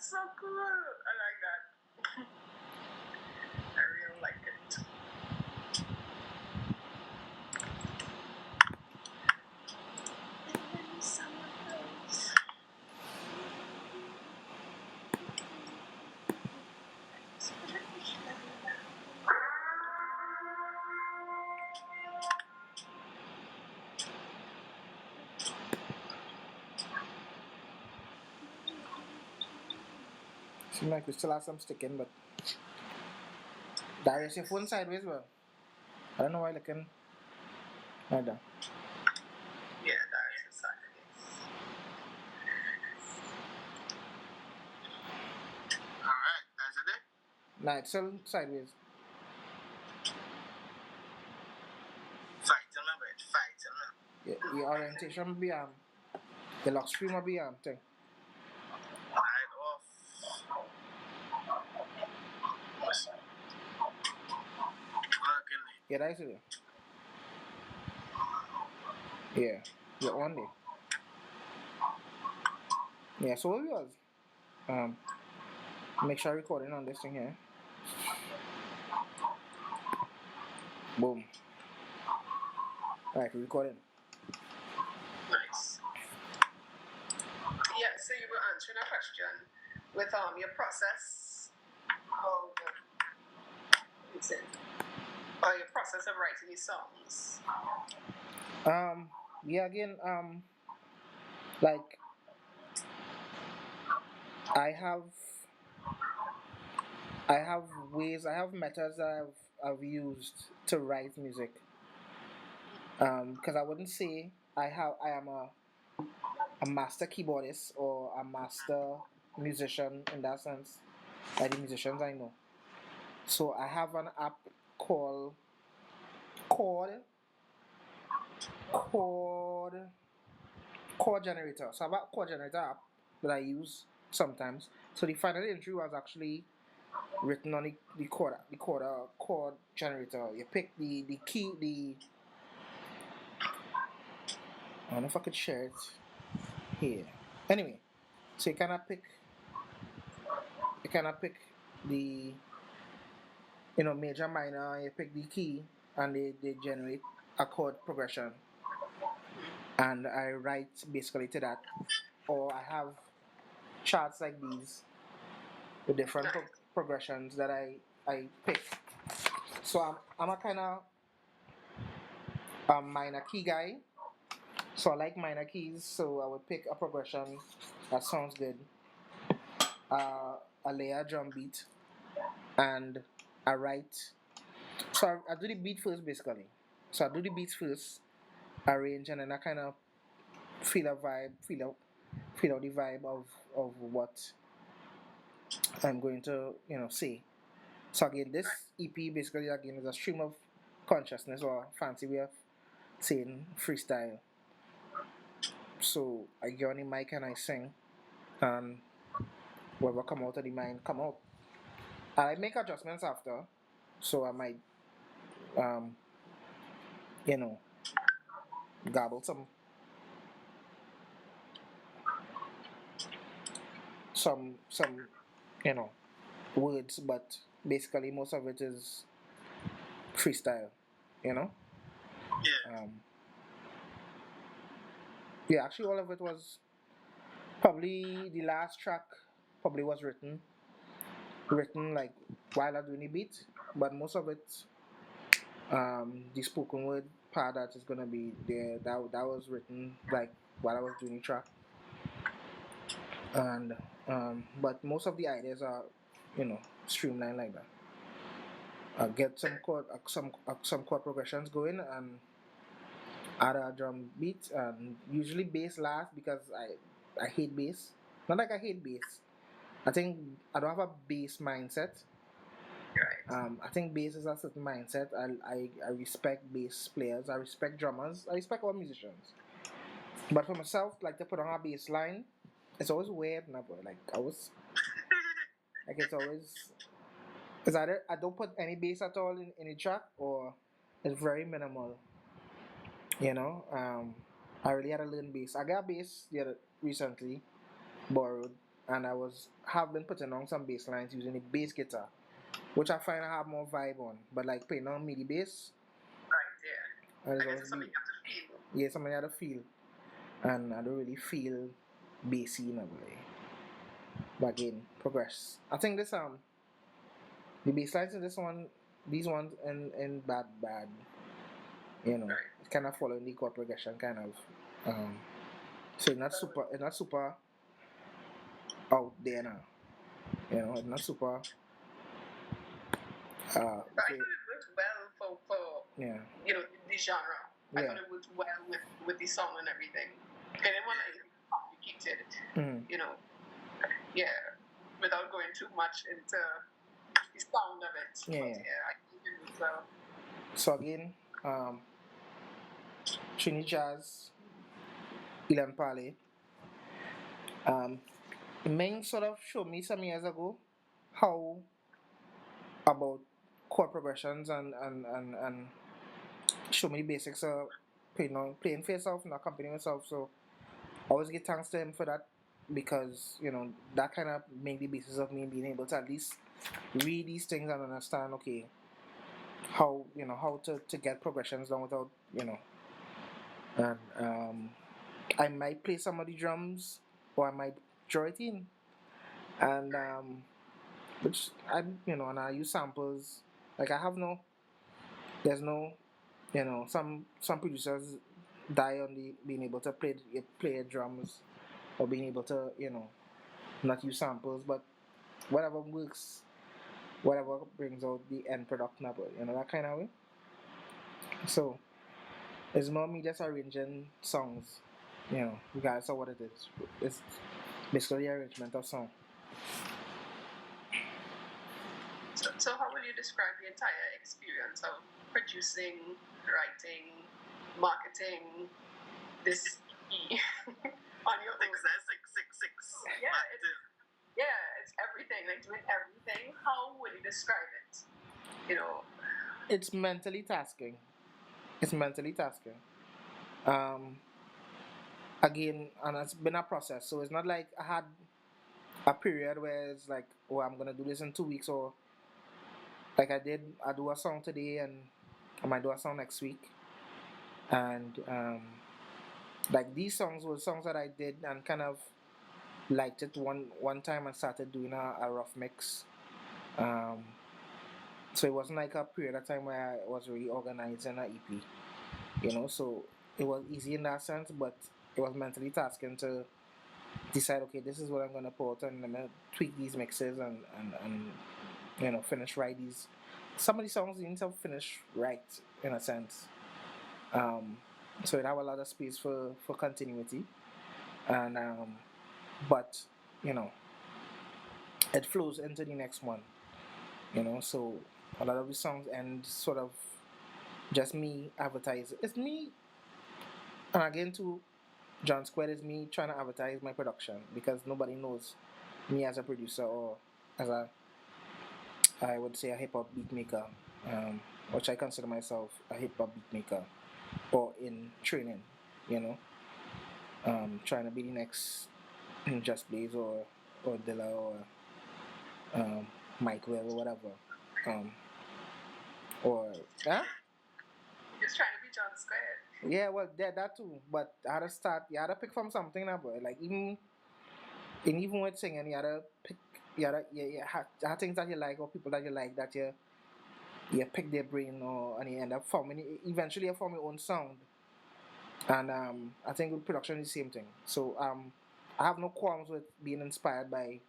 so cool. I like that. I really like it. Seems like we still have some sticking, but Darius, your phone sideways, well. I don't know why looking like that. Yeah, that is sideways. Alright, that's it. Nah, it's still sideways. Fight, Your orientation will be the lock screen will be thing. Right off. Yeah, that's it. Yeah, you're on there. Yeah, so what it was. Make sure recording on this thing here. Boom. Alright, we're recording. Nice. Yeah, so you were answering a question with your process of your process of writing your songs. Yeah, again, like I have ways, I have methods that I've used to write music. Because I wouldn't say I am a master keyboardist or a master musician in that sense, like the musicians I know. So I have an app called Chord Chord Chord Generator. So I have a Chord Generator app that I use sometimes. So the final entry was actually written on the chord generator. You pick the key, I don't know if I could share it here. Anyway, so you cannot pick the major, minor. You pick the key, and they generate a chord progression, and I write basically to that. Or I have charts like these with different progressions that I pick. So I'm a kind of minor key guy. So I like minor keys. So I would pick a progression that sounds good, a layer drum beat, and I write. So I do the beat first, basically. So I do the beats first, arrange, and then I kind of feel a vibe, feel out the vibe of what I'm going to say. So again, this EP basically again is a stream of consciousness, or fancy way of saying freestyle. So I get on the mic and I sing, and whatever come out of the mind come out. And I make adjustments after, so I might um, you know gobble some you know words, but basically most of it is freestyle. You know. Yeah. Yeah, actually, all of it was probably the last track. Probably was written like while I doing the beat, but most of it, the spoken word part that is gonna be there. That was written like while I was doing the track, and but most of the ideas are, streamlined like that. Get some chord progressions going and add a drum beat, and usually bass last because I hate bass. Not like I hate bass. I think I don't have a bass mindset. Right. I think bass is a certain mindset. I respect bass players. I respect drummers. I respect all musicians. But for myself, like to put on a bass line, it's always weird, nah, boy. Like I was, like it's either I don't put any bass at all in the track, or it's very minimal. You know, I really had to learn bass. I got bass recently, borrowed. and have been putting on some bass lines using the bass guitar, which I find I have more vibe on. But like playing on MIDI bass, Right, yeah. and I guess it's something you have to feel. yeah, something I had to feel, and I don't really feel bassy in a way. But again, progress. I think this the bass lines in these ones in bad, you know, Right. kind of following the chord progression, kind of. So it's not super out there now. You know, it's not super. But I thought it worked well for Yeah. the genre. I Yeah. thought it worked well with the song and everything. I didn't want anything complicated, yeah, without going too much into the sound of it. Yeah, But yeah. yeah, I think it worked well. So again, Trini Jazz, Ilan Pale. Ming sort of showed me some years ago how about chord progressions and show me the basics of playing for yourself and accompanying yourself. So I always give thanks to him for that because that kind of made the basis of me being able to at least read these things and understand how to get progressions down without and I might play some of the drums or I might draw it in and which and I use samples like I have no there's no some producers die on the being able to play drums or being able to not use samples but whatever works whatever brings out the end product number that kind of way so it's not me just arranging songs regardless of what it is it's basically the arrangement of song. So how will you describe the entire experience of producing, writing, marketing this EP on your own? 666. Yeah, it's everything, like doing everything. How would you describe it? It's mentally tasking. Again, and it's been a process. So it's not like I had a period where it's like, oh, I'm gonna do this in 2 weeks, or like I do a song today and I might do a song next week. And like these songs were songs that I did and kind of liked it one time and started doing a rough mix. So it wasn't like a period of time where I was really organizing an EP, so it was easy in that sense, but it was mentally tasking to decide, okay, this is what I'm gonna put and I'm gonna tweak these mixes and finish write these. Some of these songs you need to finish right in a sense. So it have a lot of space for continuity, and but it flows into the next one. So a lot of the songs end sort of just me advertise. It's me, and again too, John Square is me trying to advertise my production because nobody knows me as a producer or as I would say a hip hop beat maker, which I consider myself a hip hop beat maker, or in training, trying to be the next Just Blaze or Dilla or Mike Will or whatever, or huh? Just trying to be John Square. Yeah, well, that too. But I had to start. You had to pick from something, now, boy. Like even with singing, you had to pick. You had things that you like or people that you like that you pick their brain and you end up forming. Eventually, you form your own sound. And I think with production is the same thing. So I have no qualms with being inspired by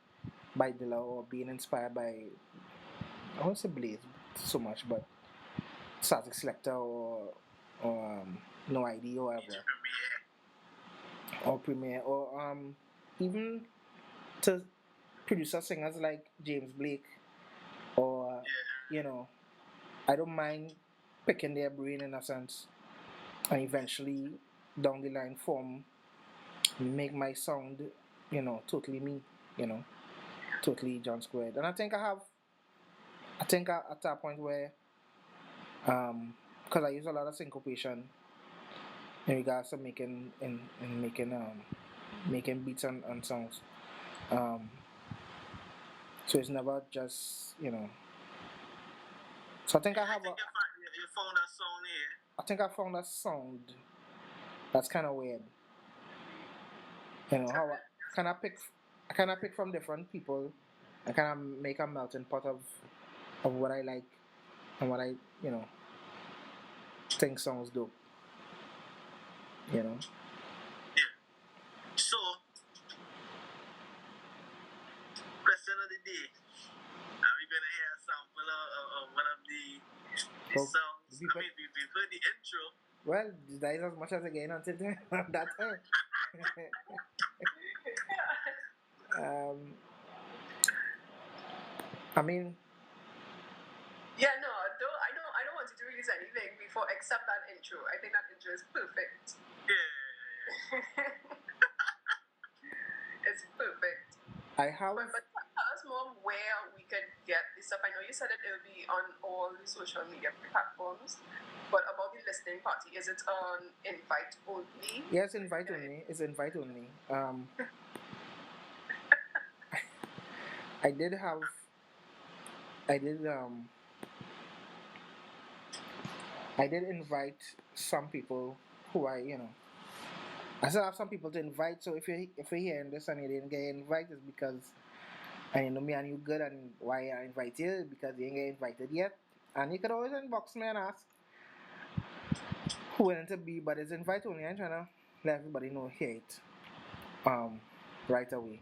Dilla or being inspired by I won't say Blaze so much, but Static Selector or No ID or whatever. Or Premiere or even to producer singers like James Blake or I don't mind picking their brain in a sense and eventually down the line make my sound totally me you know totally John Squared. And I think I at that point where because I use a lot of syncopation in regards to making making beats and songs. Um, so it's never just So I think I have a. You found a sound here. I think I found a sound that's kind of weird. How can I pick from different people and kind of make a melting pot of what I like and what I think sounds dope. You know. Yeah. So, question of the day. Are we gonna hear a sample of one of the songs? We've heard the intro. Well, that is as much as again until that time. I mean. Yeah, no, I don't want you to release anything before except that intro. I think that intro is perfect. Yeah. It's perfect. I have. But tell us more where we can get this stuff. I know you said it will be on all the social media platforms, but about the listening party, is it on invite only? Yes, invite only. It's invite only. I did invite some people who I still have some people to invite. So if you're hearing this and you didn't get invited, it's because me and you good, and why I invite you because you didn't get invited yet. And you could always inbox me and ask who willing to be, but it's invite only. I'm trying to let everybody know hear it right away.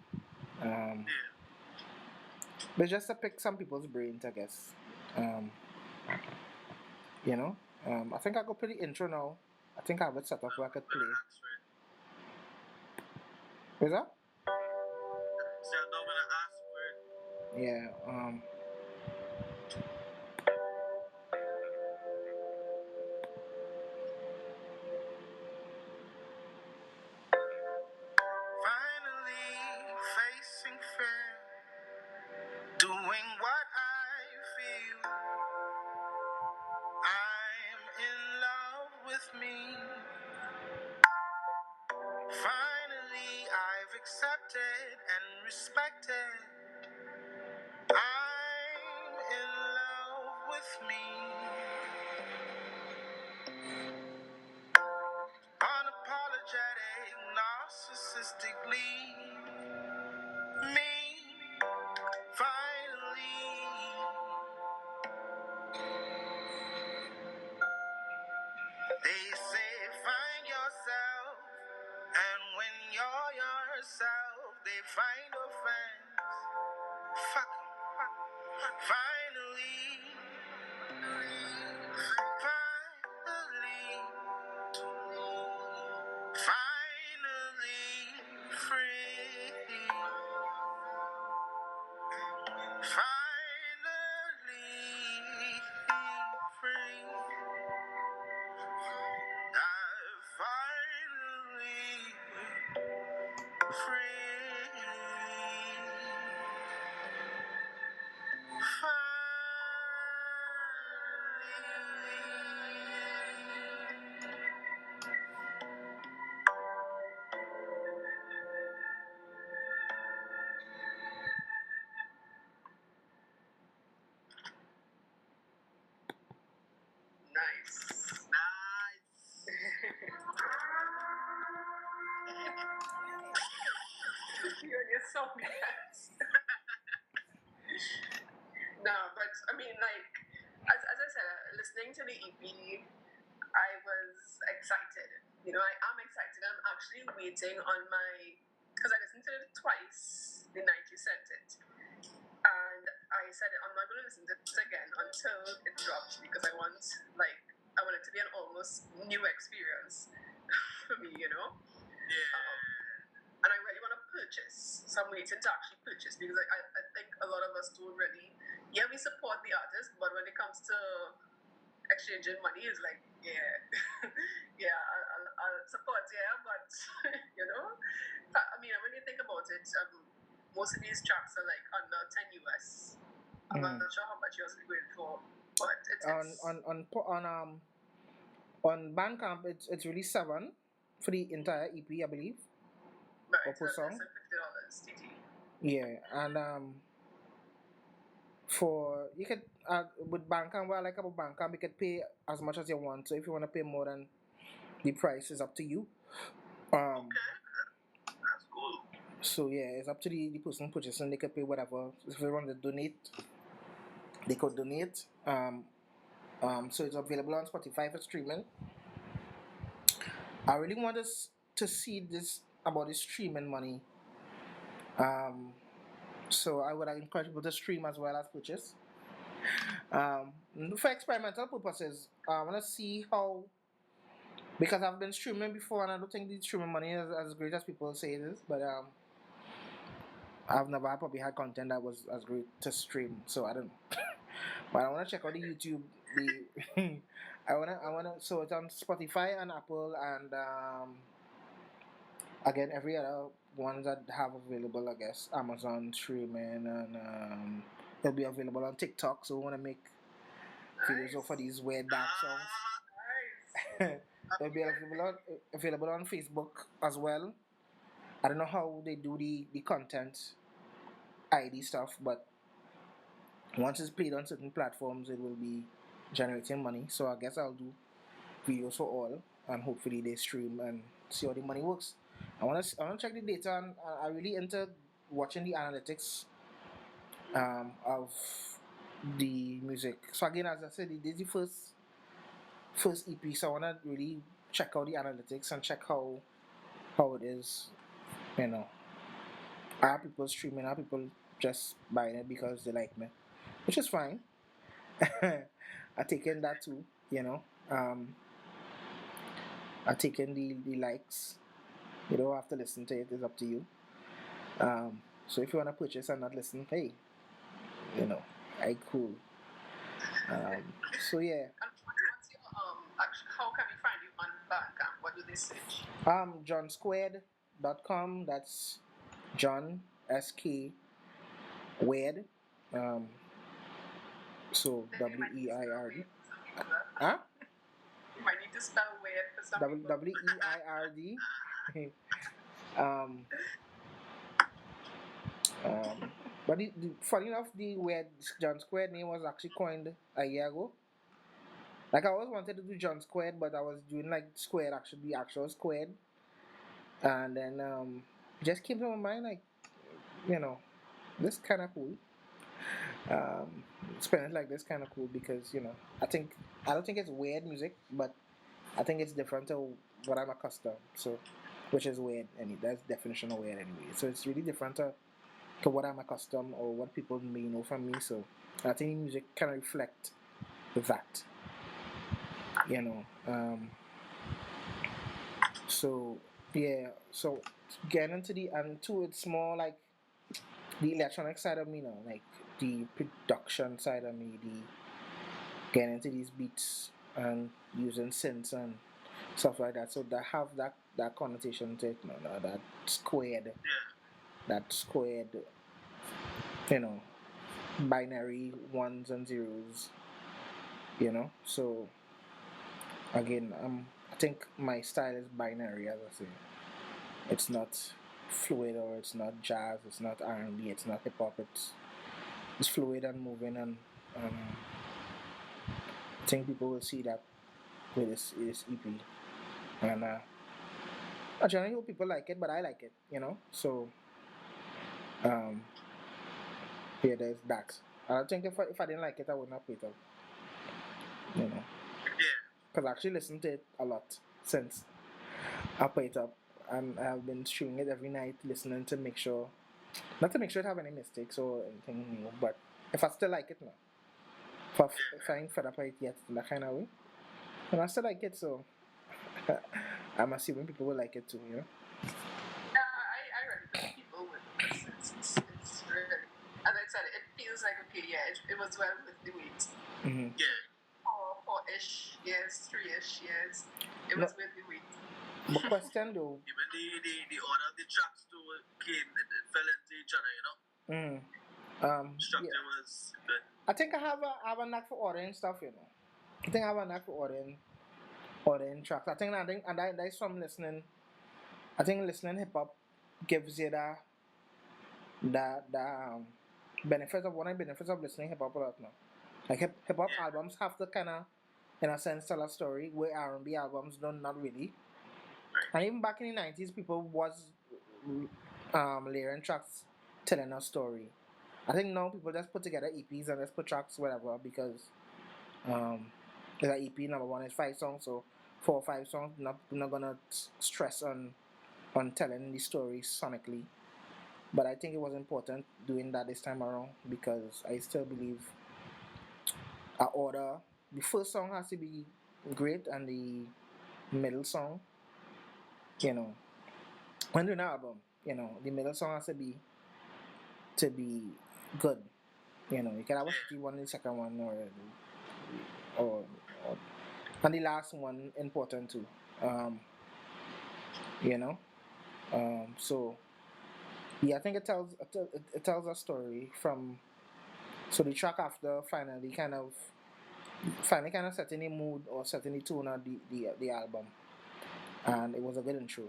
But just to pick some people's brains, I guess. I think I go pretty intro now. I think I have it set up where I could play. Is that? Yeah. Finally facing fear, doing what I feel. I'm in love with me. Finally, I've accepted and respected. I'm in love with me. Unapologetic, narcissistically me. Finally, they say find yourself, and when you're yourself, they find offense. Fuck 'em. Finally, finally free. Finally free. I'm finally free. You're so nice. No, but I mean, like, as I said, listening to the EP, I was excited. I am excited. I'm actually waiting on because I listened to it twice the night you sent it. And I said, I'm not going to listen to it again until it drops because I want it to be an almost new experience for me. Yeah. And I really want to purchase. So I'm waiting to actually purchase because I think a lot of us don't really. Yeah, we support the artist, but when it comes to exchanging money, it's like, yeah, yeah, I'll support, yeah, but I mean, when you think about it, most of these tracks are like under 10 US. I'm not sure how much you're going for, but it's on Bandcamp, it's really 7 for the entire EP, I believe. Right, so that's $50 TT. Yeah, and for you could with Bandcamp, what I like about Bandcamp, you could pay as much as you want. So if you want to pay more than the price, is up to you. Um, Okay, that's cool. so yeah, it's up to the person purchasing. They could pay whatever. If they want to donate, they could donate. So it's available on Spotify for streaming. I really want us to see this about the streaming money. Um, so I would encourage people to stream as well as purchase. Um, for experimental purposes, I want to see how, because I've been streaming before and I don't think the streaming money is as great as people say it is, but I've never probably had content that was as great to stream, so I don't know. But I want to check out the YouTube. The I wanna. So it's on Spotify and Apple and again every other ones that have available. I guess Amazon streaming and it'll be available on TikTok. So we want to make videos for these weird dark songs. It'll be available on Facebook as well. I don't know how they do the content ID stuff, but once it's played on certain platforms, it will be generating money. So I guess I'll do videos for all, and hopefully they stream and see how the money works. I wanna check the data, and I really into watching the analytics of the music. So again, as I said, this is the first EP, so I wanna really check out the analytics and check how it is. You know, are people streaming? Are people just buying it because they like me? Which is fine. I taken that too, you know. I taken the likes. You don't have to listen to it, it's up to you. So if you wanna purchase and not listen, hey, you know, I cool. So yeah. And what's your how can we find you on Bandcamp? What do they search? JohnSquared.com, that's John SK Weird. So WEIRD. Huh? You might need to spell weird for some people. WEIRD. um, but funny enough, the weird John Squared name was actually coined a year ago. Like I always wanted to do John Squared, but I was doing like Squared, actually the actual Squared, and then just came to my mind like, you know, this kind of cool. Spelling it like this kind of cool because I don't think it's weird music, but I think it's different to what I'm accustomed. So, which is weird, and that's definition of weird anyway. So it's really different to what I'm accustomed or what people may know from me. So I think music can reflect that, you know. So yeah, so getting into the and two, it's more like the electronic side of me now, like the production side of me, the getting into these beats and using synths and stuff like that. So that have that connotation to it, that squared, you know, binary ones and zeros, you know. So again, I think my style is binary, as I say. It's not fluid or it's not jazz, it's not R&B, it's not hip hop. It's fluid and moving, and I think people will see that with this EP. And I generally hope people like it, but I like it, you know. So um, yeah, there's that. I think if I didn't like it, I would not put it up, you know, because I actually listened to it a lot since I put it up, and I've been streaming it every night, listening to make sure, not to make sure it have any mistakes or anything new, but if I still like it now, if I ain't fed up with it yet in that kind of way, and I still like it, so I'm assuming people will like it too, you know. I really think people would. It's really, as I said, it feels like okay, yeah, it was well with the weight. Mm-hmm. Yeah. 4-ish years, 3-ish years, it was with the weight. But question though. Even the order of the tracks too came, it fell into each other, you know. Structure was good. I think I have a knack for ordering stuff, you know. I think I have a knack for ordering tracks. I think and that's from listening. I think listening hip hop gives you the benefits of one of the benefits of listening hip hop a lot now. Like hip hop albums have to kind of, in a sense, tell a story where R&B albums don't not really. And even back in the 90s, people was layering tracks telling a story. I think now people just put together EPs and just put tracks whatever because um, the EP number one is 5 songs, so 4 or 5 songs. Not gonna stress on telling the story sonically. But I think it was important doing that this time around because I still believe a order. The first song has to be great and the middle song, you know, when doing an album, the middle song has to be good. You can have a shitty one, the second one, or, or and the last one important too. Um, you know, so yeah, I think it tells a story from so the track after finally kind of setting the mood or setting the tone of the album, and it was a good intro.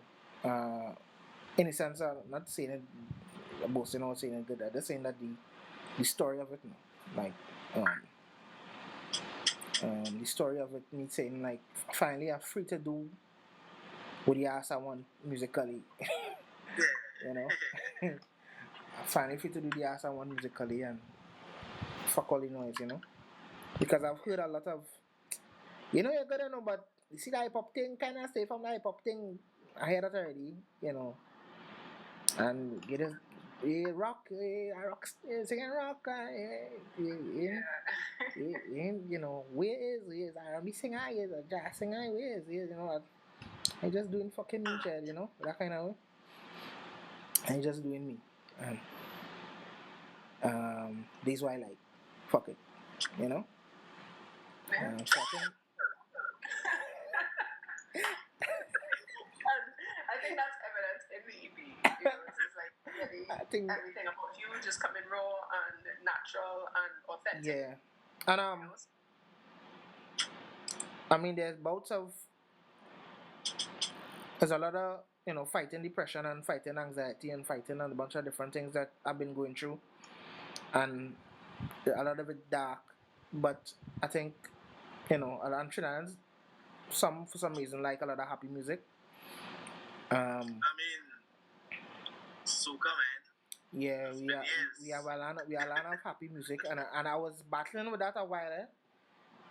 In a sense, I'm not saying it boasting or saying it good. I'm just saying that the story of it, like the story of it, me saying like finally I'm free to do what the ass I want musically, you know. Finally free to do the ass I want musically and fuck all the noise. Because I've heard a lot of, you're gonna know, but you see the hip hop thing, kind of stay from the hip hop thing. I heard that already. And you just rock, I rock, singing rock, where is R&B singer, is a jazz singer, where is. I just doing fucking me, child, that kind of way. I just doing me, and this is why I like, fuck it. So And I think that's evident in the EP. It's like really I think everything about you just coming raw and natural and authentic. yeah, and I mean there's a lot of fighting depression and fighting anxiety and fighting a bunch of different things that I've been going through, and a lot of it dark, but I think a lot of Trinidadians for some reason like a lot of happy music. I mean, soca, man. Yeah, we have a lot of happy music, and I was battling with that a while.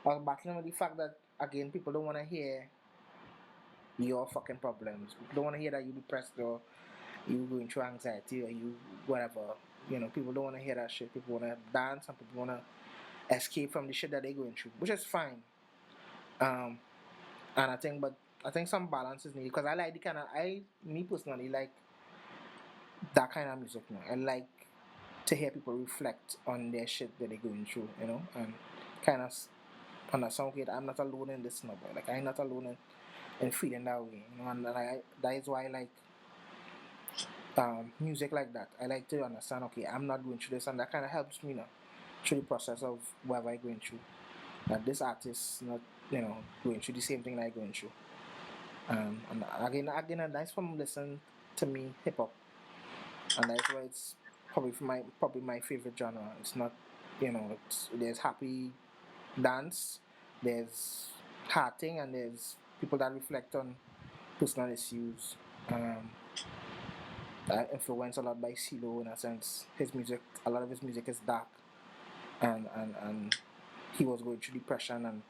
I was battling with the fact that again people don't want to hear your fucking problems. People don't want to hear that you depressed or you going through anxiety or you whatever. People don't want to hear that shit. People want to dance and people want to escape from the shit that they're going through, which is fine. And I think some balance is needed because I like me personally like that kind of music now. I like to hear people reflect on their shit that they're going through, and kind of on a song I'm not alone in this number. Like I'm not alone in feeling that way, and that is why I like music like that. I like to understand, okay, I'm not going through this, and that kind of helps me through the process of whatever I'm going through. That this artist not, going through the same thing that I'm going through. And again, that's from listening to me hip hop, and that's why it's probably my favorite genre. It's not, there's happy dance, there's hearting, and there's people that reflect on personal issues. Influenced a lot by CeeLo in a sense. A lot of his music is dark, and he was going through depression, and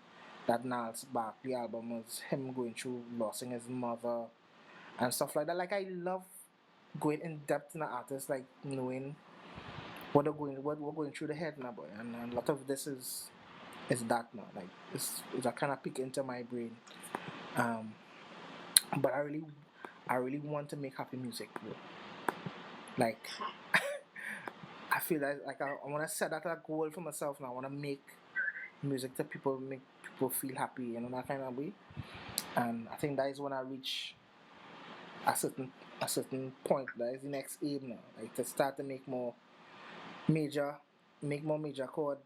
that Niles Barkley album was him going through losing his mother and stuff like that. Like I love going in depth in the artist, like knowing what we're going through the head now, boy, and a lot of this is that now. Like it's a kind of peek into my brain. But I really want to make happy music, bro. Like I feel like I want to set that a goal for myself now. I want to make music that make people feel happy, that kind of way. And I think that is when I reach a certain point. That is the next aim now, like to start to make more major chord,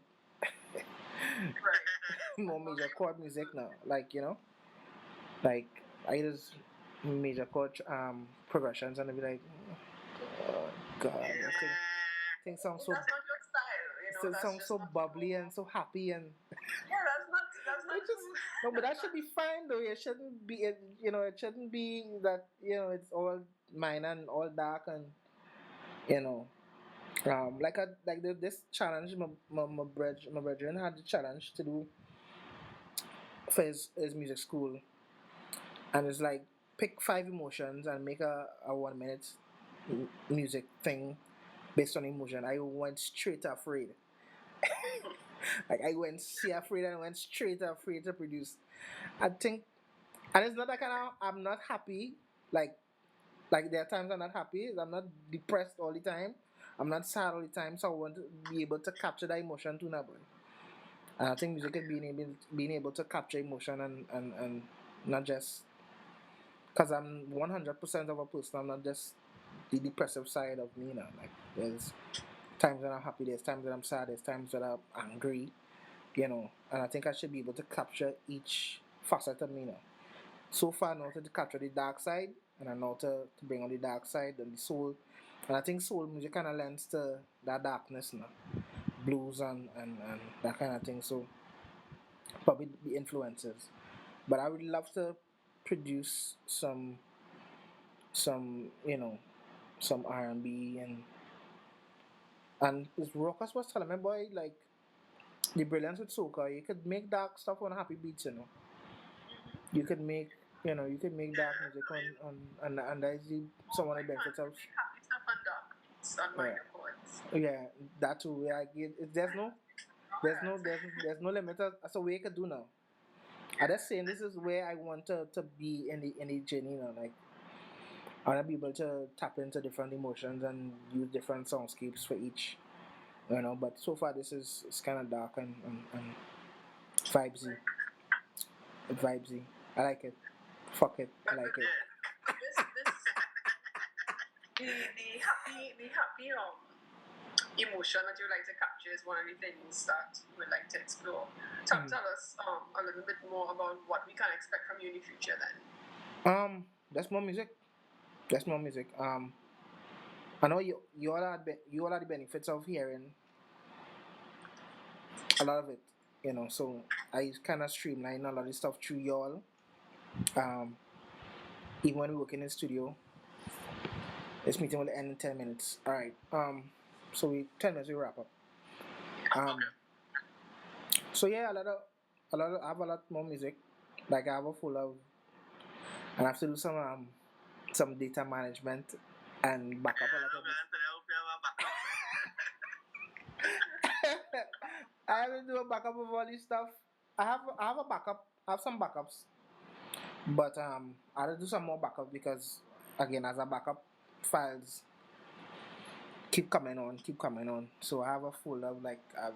more major chord music now. Like like I use major chord progressions and I'll be like, oh god, okay. things sound so That's not your style, so that's sound just so not bubbly and so happy and yeah, that's not it just no, but that should be fine though. It shouldn't be it shouldn't be that it's all mine and all dark and you know this challenge my brethren had the challenge to do for his music school, and it's like pick 5 emotions and make a 1 minute music thing based on emotion. I went straight to afraid. Like I went see afraid and went straight to afraid to produce. I think, and it's not that kind of I'm not happy. Like there are times I'm not happy. I'm not depressed all the time. I'm not sad all the time. So I want to be able to capture that emotion too now. And I think music is being able to capture emotion and not just because I'm 100% of a person. I'm not just the depressive side of me now. Like there's times when I'm happy. There's times that I'm sad. There's times that I'm angry. And I think I should be able to capture each facet of me now. So far, I know how to capture the dark side, and I know how to bring on the dark side and the soul. And I think soul music kind of lends to that darkness now, blues and that kind of thing. So probably the influences. But I would love to produce some some R&B and this Rockers was telling me, boy, like the brilliance with soca, you could make dark stuff on happy beats. You could make dark music and that is some of the benefits of happy stuff on dark beats on minor chords. yeah, that too. Like there's no limit as to what you could do now. I'm just saying this is where I want to be in the journey like I want to be able to tap into different emotions and use different soundscapes for each. But so far this is it's kind of dark and vibesy. Vibesy. I like it. Fuck it. I like it. The happy emotion that you like to capture is one of the things that you would like to explore. Tell us a little bit more about what we can expect from you in the future then. That's more music. That's more music. I know you all are the benefits of hearing a lot of it. So I kind of streamline a lot of this stuff through y'all. Even when we work in the studio, this meeting will end in 10 minutes. All right. So 10 minutes we wrap up. So yeah, I have a lot more music. Like I have a full of, and I have to do some data management and back up a lot of it. I have to do a backup of all this stuff. I have a backup. I have some backups, but I have to do some more backup because again, as a backup, files keep coming on. So I have a full of like I have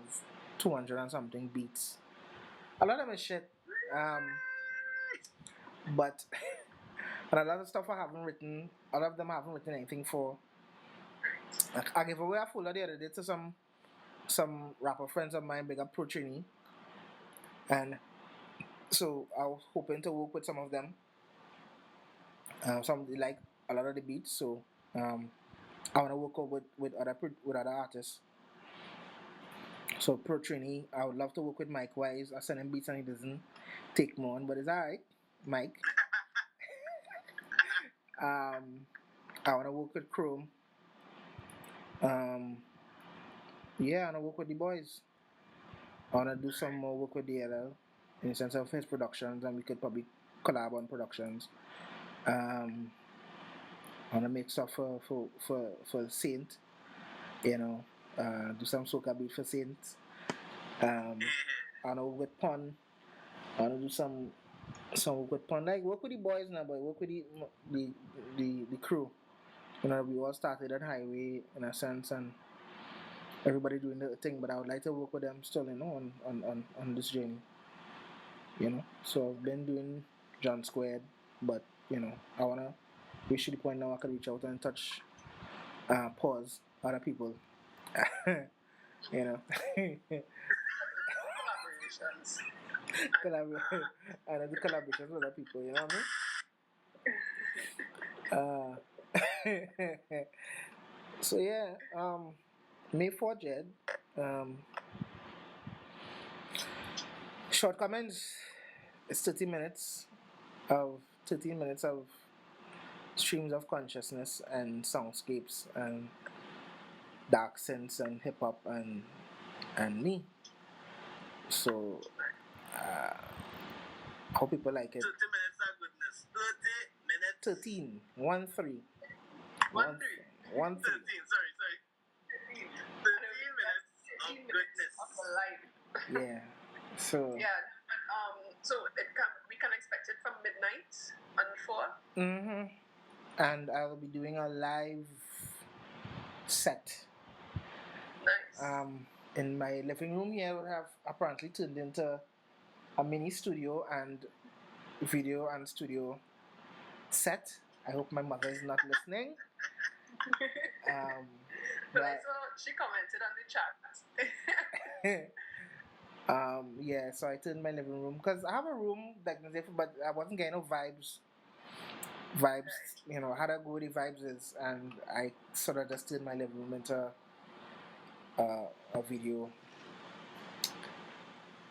200 and something beats. A lot of them is shit. But and a lot of stuff I haven't written. A lot of them I haven't written anything for. I gave away a folder the other day to some rapper friends of mine, big up Pro Trini. And so I was hoping to work with some of them. Some they like a lot of the beats, so I want to work up with other artists. So Pro Trini, I would love to work with Mike Wise. I send him beats and he doesn't take me on, but it's alright, Mike. I want to work with Chrome. Yeah, I want to work with the boys. I want to do some more work with DLL in the sense of his productions, and we could probably collab on productions. I want to make stuff for Saint, do some soca beat for Saint. I want to work with Pun. I want to do some work with Pun. Like work with the boys now, but work with the crew. We all started at Highway in a sense, and everybody doing the thing. But I would like to work with them still, on this journey. So I've been doing John Squared, but I wanna reach to the point now I can reach out and touch, pause other people. Collaborations. I do collaborations with other people. You know what I mean? So yeah, May 4th, Jed. Shortcomings is 13 minutes of streams of consciousness and soundscapes and dark synths and hip hop and me. So hope people like it. 30 minutes of goodness. 30 minutes. 13. 1 3. 1 3. 1 3. 13, sorry. 13 minutes of goodness. Of life. Yeah. So. Yeah. So we can expect it from midnight on 4. Mm-hmm. And I will be doing a live set. Nice. In my living room here, would have apparently turned into a mini studio and video and studio set. I hope my mother is not listening. But I saw she commented on the chat. Yeah, so I turned my living room because I have a room that but I wasn't getting no vibes. You know, how good the vibes is, and I sort of just turned my living room into a video,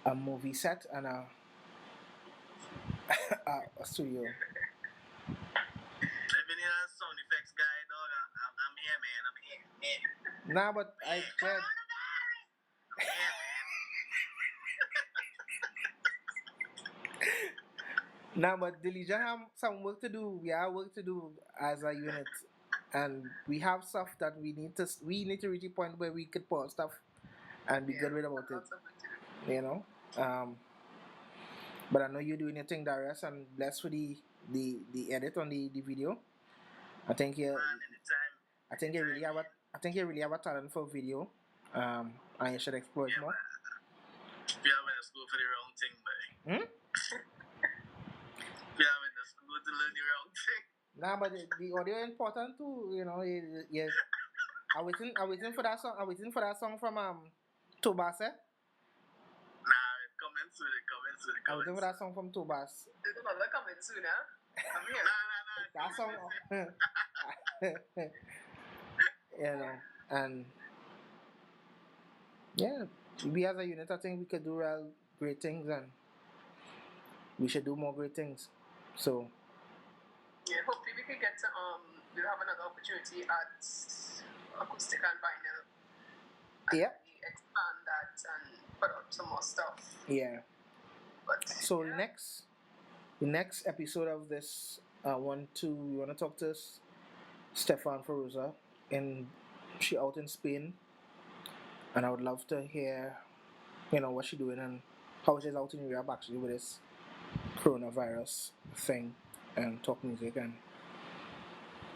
a movie set, and a studio. Living in a sound effects guy, dog. I'm here, man. I'm here. Nah, but I said. Nah, but the Legion have some work to do. We have work to do as a unit, and we have stuff that we need to reach a point where we could pause stuff and be good with about it. You know. But I know you're doing your thing, Darius, and bless for the edit on the video. I think you really have a talent for video. And you should explore it more. Yeah, went to school for the wrong thing, buddy. Yeah, I went to school to learn the wrong thing. Nah, but the audio is important too. You know, yeah. I'm waiting for that song. I'm waiting for that song from Tobas. Nah, coming soon. I'm waiting for that song from Tobas. There's another coming soon, huh? I'm here. Nah. That song. You know, and yeah, we as a unit, I think we could do real great things, and we should do more great things. So yeah, hopefully we can get to we'll have another opportunity at Acoustic and Vinyl. And yeah, expand that and put up some more stuff. Yeah. But so yeah. The next episode of this we want to talk to Stefan Feruza, and she out in Spain, and I would love to hear, what she's doing and how she's out in Europe actually with this coronavirus thing and talk music. And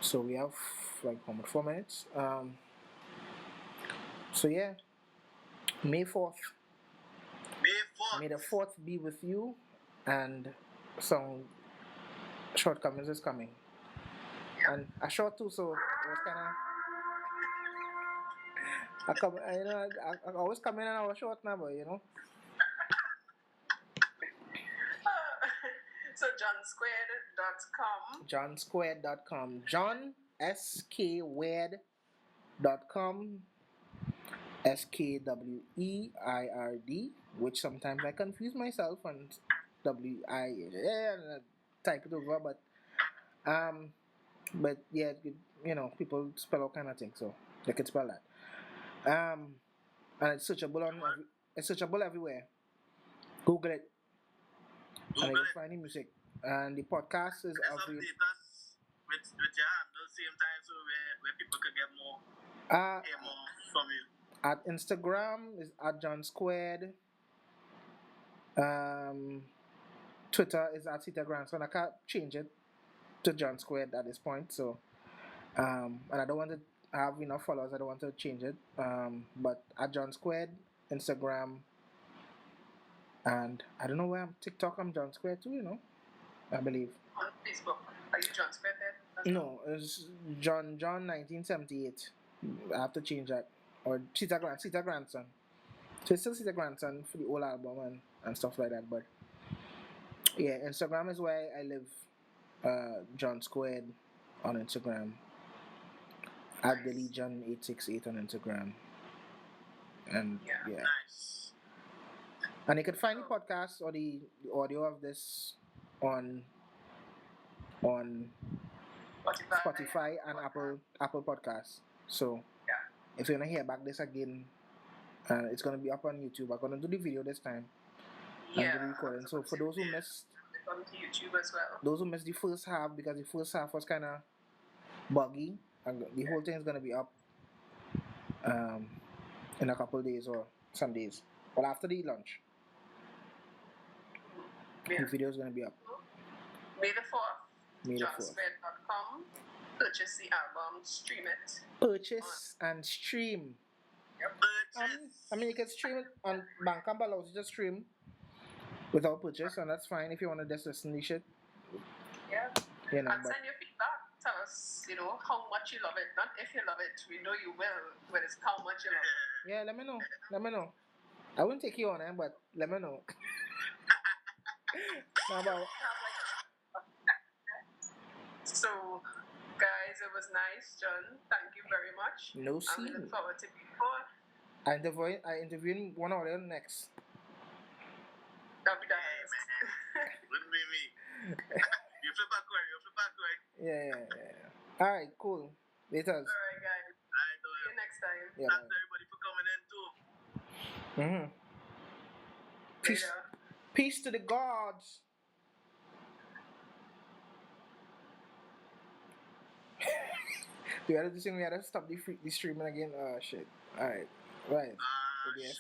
so we have like 4 minutes. So yeah, May 4th. May the 4th be with you, and some shortcomings is coming. And a short too, so it was kind of I always come in and I was short now, but So johnsquared.com. John skwed.com. SKWEIRD, which sometimes I confuse myself and WI type it over, but yeah, people spell all kind of things, so they can spell that. And it's searchable everywhere. Google it, and you'll find the music. And the podcast is available with your handle same time, so where people could get more from you. At Instagram is at John Squared. Twitter is at Sita Grandson. I can't change it to John Squared at this point. So, and I don't want to have enough followers. I don't want to change it. But at John Squared, Instagram, and I don't know where I'm TikTok. I'm John Squared too. I believe. On Facebook, are you John Squared there? No, it's John 1978. I have to change that. Or Sita Grandson. So it's still Sita Grandson for the whole album and stuff like that. But yeah, Instagram is where I live. John Squared on Instagram. At the Legion 868 on Instagram. And Yeah. Nice. And you can find the podcast or the audio of this on Spotify and Apple Podcasts. So if you wanna hear back this again, it's gonna be up on YouTube. I'm gonna do the video this time. And do the recording. So for those who missed, on YouTube as well. those who missed the first half, because the first half was kind of buggy, and the whole thing is gonna be up in a couple days or some days. But after the lunch, the video is gonna be up. May the 4th. May the 4th. JohnSmith.com. Purchase the album, stream it. Purchase and stream. I mean, you can stream it on Bandcamp allows you to stream without purchase, and that's fine if you want to just listen to shit. Yeah. You know, And send your feedback. Tell us, how much you love it. Not if you love it. We know you will, but it's how much you love it. Yeah, let me know. Let me know. I wouldn't take you on it, but let me know. So, guys, it was nice, John. Thank you very much. No scene. I look forward to before. I interviewing one or the other next. That'll be nice. Wouldn't be me. You flip backward. Yeah. All right, cool. Later. All right, guys. See you next time. Yeah, thanks everybody for coming in too. Peace to the gods. We had to stop the streaming again. Oh shit. Alright. Right. Shit.